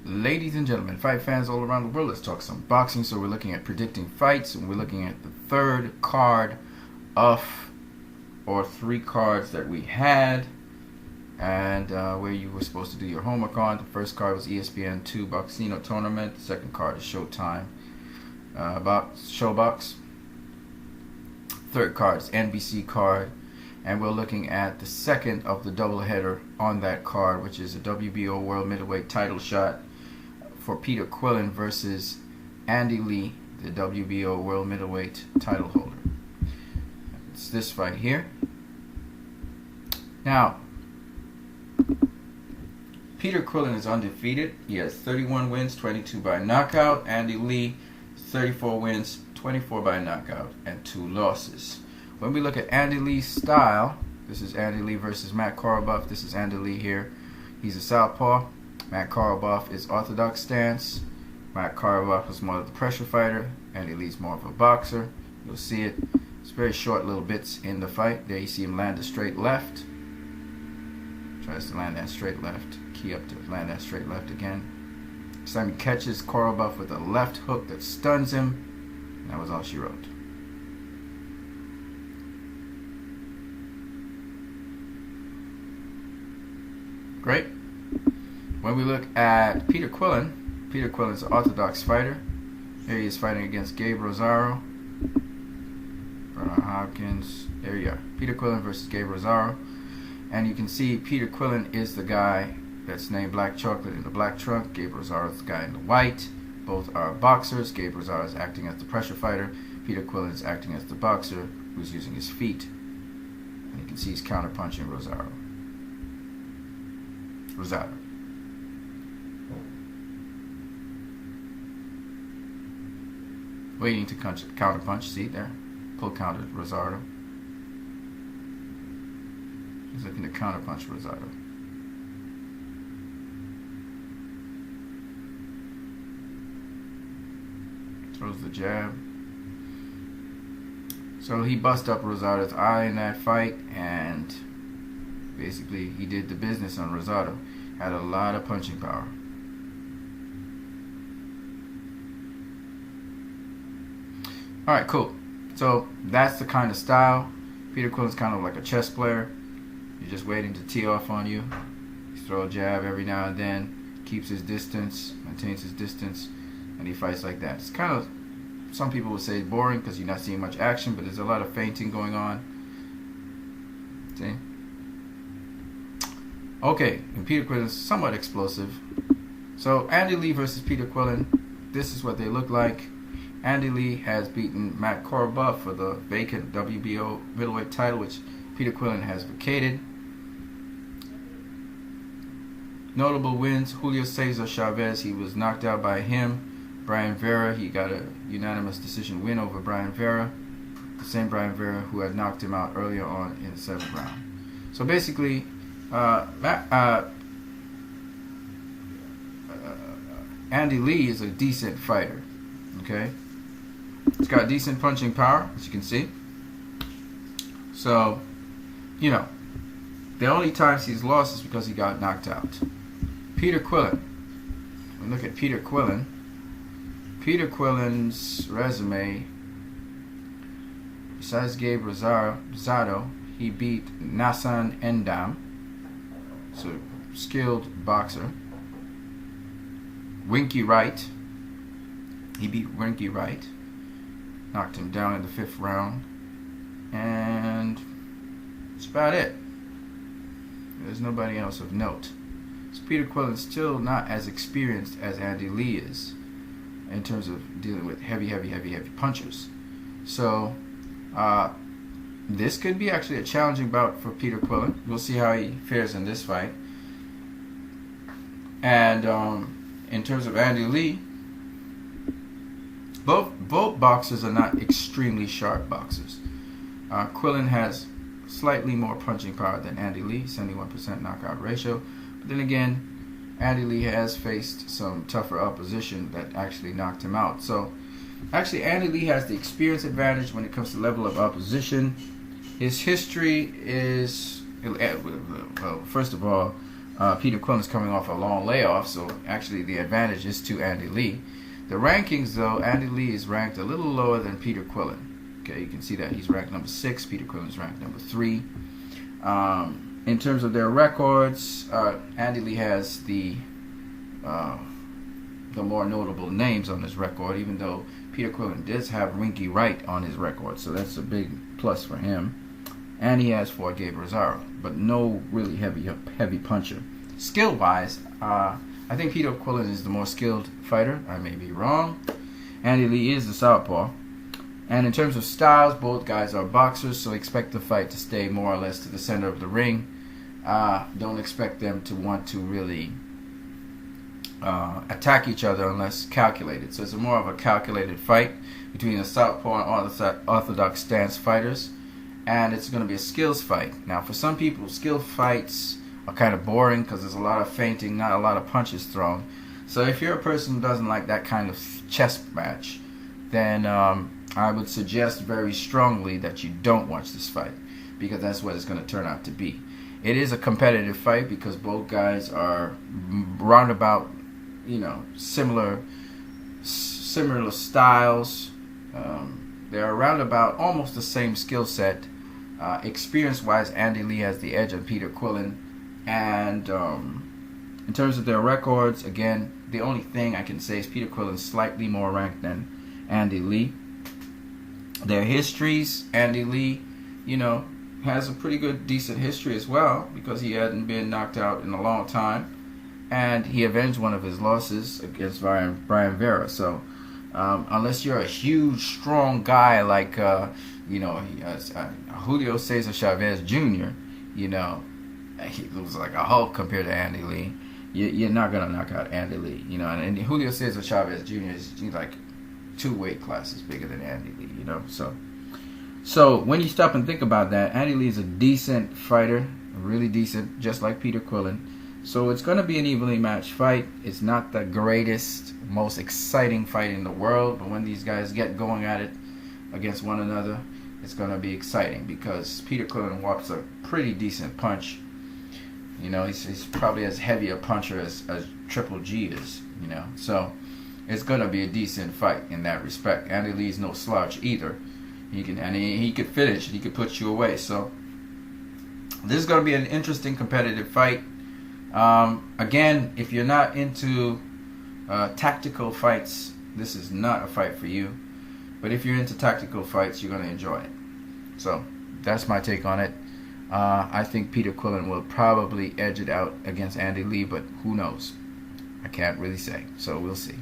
Ladies and gentlemen, fight fans all around the world, let's talk some boxing. So we're looking at predicting fights, and we're looking at the third card of or three cards that we had, and where you were supposed to do your homework on. The first card was ESPN 2 Boxino Tournament. The second card is Showtime Showbox. Third card is NBC card, and we're looking at the second of the doubleheader on that card, which is a WBO World Middleweight title shot for Peter Quillin versus Andy Lee, the WBO World Middleweight title holder. It's this fight here. Now, Peter Quillin is undefeated. He has 31 wins, 22 by knockout. Andy Lee, 34 wins, 24 by knockout, and 2 losses. When we look at Andy Lee's style, this is Andy Lee versus Matt Korobov. This is Andy Lee here. He's a southpaw. Matt Korobov is orthodox stance. Matt Korobov is more of the pressure fighter. Andy Lee's more of a boxer. You'll see it. It's very short little bits in the fight. There you see him land a straight left. Tries to land that straight left. Key up to land that straight left again. This time he catches Korobov with a left hook that stuns him. And that was all she wrote. Great. When we look at Peter Quillin's an orthodox fighter. Here he is fighting against Gabe Rosaro. Bernard Hopkins. There you are. Peter Quillin versus Gabe Rosaro. And you can see Peter Quillin is the guy that's named Black Chocolate in the black trunk. Gabe Rosaro is the guy in the white. Both are boxers. Gabe Rosaro is acting as the pressure fighter. Peter Quillin is acting as the boxer who's using his feet. And you can see he's counterpunching Rosaro. Waiting to counterpunch. See there? Pull counter Rosado. He's looking to counterpunch Rosado. Throws the jab. So he bust up Rosado's eye in that fight, and basically he did the business on Rosado. Had a lot of punching power. Alright, cool. So that's the kind of style. Peter Quillin's kind of like a chess player. You're just waiting to tee off on you. He throws a jab every now and then. Keeps his distance. Maintains his distance. And he fights like that. It's kind of, some people would say boring because you're not seeing much action, but there's a lot of feinting going on. See? Okay, and Peter Quillin is somewhat explosive. So Andy Lee versus Peter Quillin, this is what they look like. Andy Lee has beaten Matt Korobov for the vacant WBO middleweight title, which Peter Quillin has vacated. Notable wins: Julio Cesar Chavez, he was knocked out by him. Brian Vera, he got a unanimous decision win over Brian Vera. The same Brian Vera who had knocked him out earlier on in the 7th round. So basically, Andy Lee is a decent fighter. Okay? He's got decent punching power, as you can see. So, you know, the only times he's lost is because he got knocked out. Peter Quillin. When we look at Peter Quillin, Peter Quillin's resume, besides Gabe Rosado, he beat Nassan Endam, so skilled boxer. Winky Wright, he beat Winky Wright, knocked him down in the 5th round, and that's about it. There's nobody else of note. So Peter Quillin's still not as experienced as Andy Lee is in terms of dealing with heavy punchers. So this could be actually a challenging bout for Peter Quillin. We'll see how he fares in this fight. And in terms of Andy Lee, both boxers are not extremely sharp boxers. Quillin has slightly more punching power than Andy Lee, 71% knockout ratio. But then again, Andy Lee has faced some tougher opposition that actually knocked him out. So actually Andy Lee has the experience advantage when it comes to level of opposition. His history is, well, first of all, Peter Quillin is coming off a long layoff, so actually the advantage is to Andy Lee. The rankings, though, Andy Lee is ranked a little lower than Peter Quillin. Okay, you can see that he's ranked number 6. Peter Quillin is ranked number 3. In terms of their records, Andy Lee has the more notable names on his record, even though Peter Quillin does have Rinky Wright on his record, so that's a big plus for him. And he has Ford Gabe Rosaro, but no really heavy puncher. Skill-wise, I think Peter Quillin is the more skilled fighter. I may be wrong. Andy Lee is the southpaw. And in terms of styles, both guys are boxers, so expect the fight to stay more or less to the center of the ring. Don't expect them to want to really attack each other unless calculated. So it's more of a calculated fight between a southpaw and orthodox stance fighters. And it's going to be a skills fight. Now, for some people, skill fights are kind of boring because there's a lot of feinting, not a lot of punches thrown. So if you're a person who doesn't like that kind of chess match, then I would suggest very strongly that you don't watch this fight, because that's what it's going to turn out to be. It is a competitive fight because both guys are roundabout, similar styles. They're around about almost the same skill set. Experience-wise, Andy Lee has the edge on Peter Quillin. And in terms of their records, again, the only thing I can say is Peter Quillin's slightly more ranked than Andy Lee. Their histories, Andy Lee, has a pretty good, decent history as well, because he hadn't been knocked out in a long time. And he avenged one of his losses against Brian Vera. So unless you're a huge, strong guy like, Julio Cesar Chavez Jr., he was like a Hulk compared to Andy Lee. You're not going to knock out Andy Lee. And Julio Cesar Chavez Jr. is like 2 weight classes bigger than Andy Lee, So when you stop and think about that, Andy Lee is a decent fighter, really decent, just like Peter Quillin. So it's going to be an evenly matched fight. It's not the greatest, most exciting fight in the world, but when these guys get going at it against one another, it's going to be exciting because Peter Quillin walks a pretty decent punch. He's probably as heavy a puncher as Triple G is, So it's going to be a decent fight in that respect. Andy Lee's no slouch either. He could finish. He could put you away. So this is going to be an interesting competitive fight. Again, if you're not into tactical fights, this is not a fight for you. But if you're into tactical fights, you're going to enjoy it. So that's my take on it. I think Peter Quillin will probably edge it out against Andy Lee, but who knows? I can't really say. So we'll see.